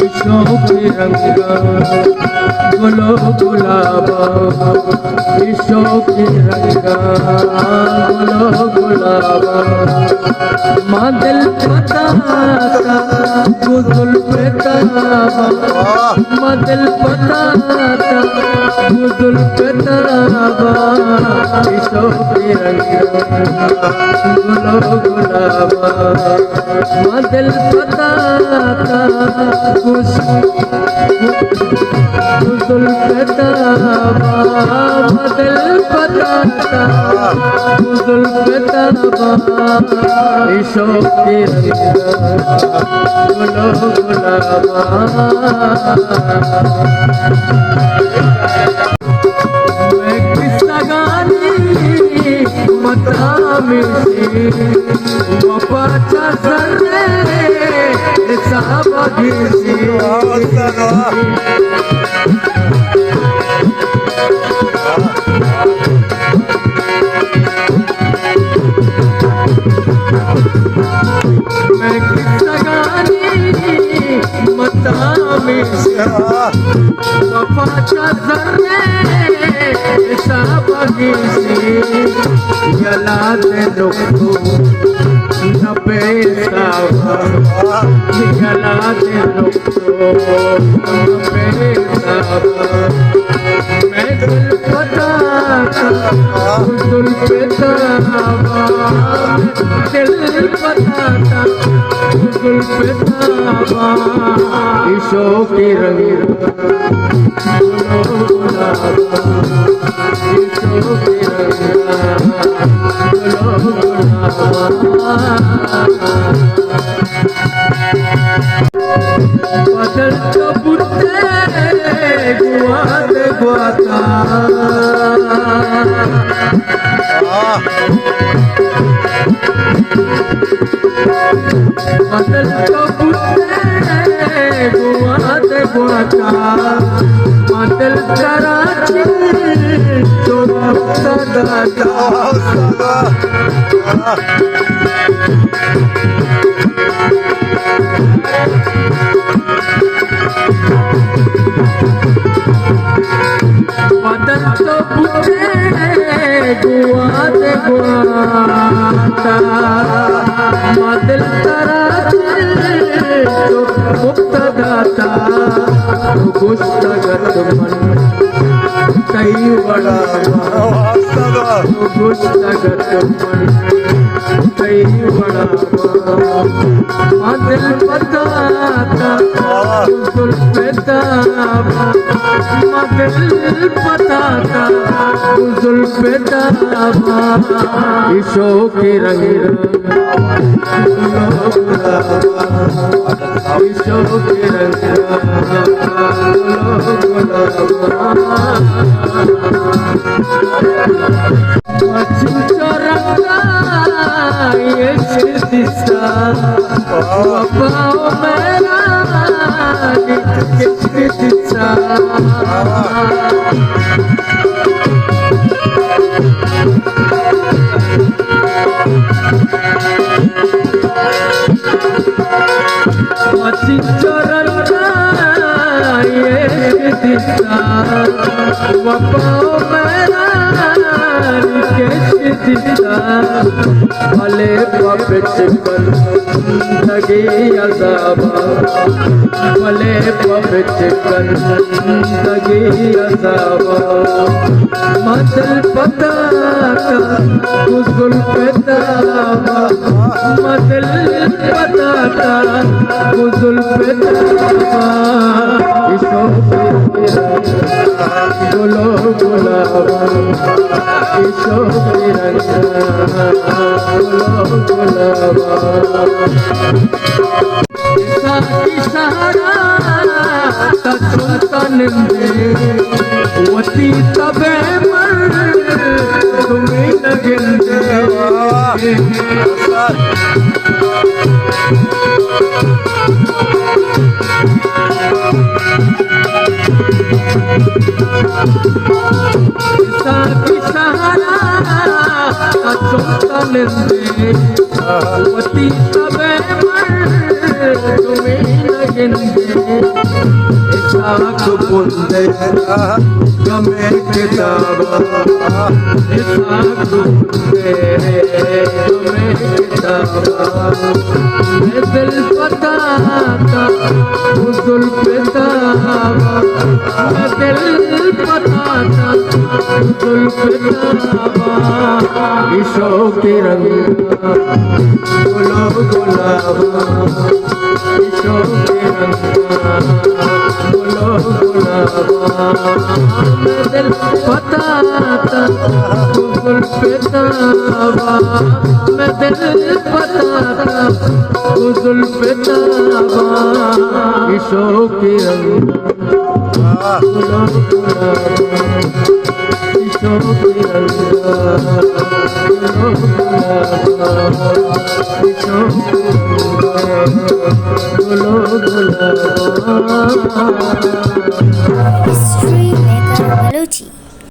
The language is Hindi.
इशों के रंग गुलो गुलाबा इशों के रंग गुलो गुलाबा माँ दिल पता गुजुल पेताबा माँ दिल पता गुजुल पेताबा इशों के रंग गुलो गुलाबा माँ दिल पता गुजुल पेताबा माँ दिल पता गुजुल पेताबा इशों के रंग गुलो गुलाबा मैं किस्सा गानी मतामी वफा चले साहब घिसी मैं किस्सा गानी मतामी वफा चले साहब घिसी जलाते दुखो नबे सावा जलाते दुखो नबे सावा मैं दिल पता गुजुल पेताबा दिल पता गुजुल पेताबा इशों के रंग गुलो गुलाबा इशों के रंग गुलो गुलाबा बदल तो बुद्धे गुआत गुआता बदल तो बुद्धे गुआत गुआता बदल कराची तो दादा मदन तो बुझे गुआत गुआता मदल तराचे तो मुक्त दाता गुस्तगत मन कई बड़ा गुस्तगत मन कई बड़ा दिल पता गुजुल पेताबा दिल पता गुजुल पेताबा इशों के रंग गुलो गुलाबा इशों के रंग गुलो गुलाबा रंगा ये दिशा वफाओ मेरा दिशा रंगा ये दिशा वफाओ मेरा भले पपिट कर लगे अज़ाबा भले पपिट कर लगे अज़ाबा मदल पता गुजुल पेताबा मदल पता गुजुल पेताबा इशों के गुलो गुलाबा इशों के रंग गुलो गुलाबा सहारा सुल्तान में वती तबे मर तुम्हें लगेंगे सहारा सुल्तान में वती तबे मर तुम्हें लगेंगे साख पुंदे गमे किताबा साख पुंदे गमे किताबा मैं दिल पताता उजुल पिताबा मैं दिल पताता उजुल पिताबा ईशो की रंग गुलो गुलाबा ईशो की रंग गुलो गुलाबा मैं दिल पताता उजुल पिताबा मैं दिल पताता उजुल पिताबा ईशो की रंग गुलो गुलाबा ईशो की रंग गुलो गुलाबा ईशो की रंग गुलो गुलाबा History Maker Baluchi.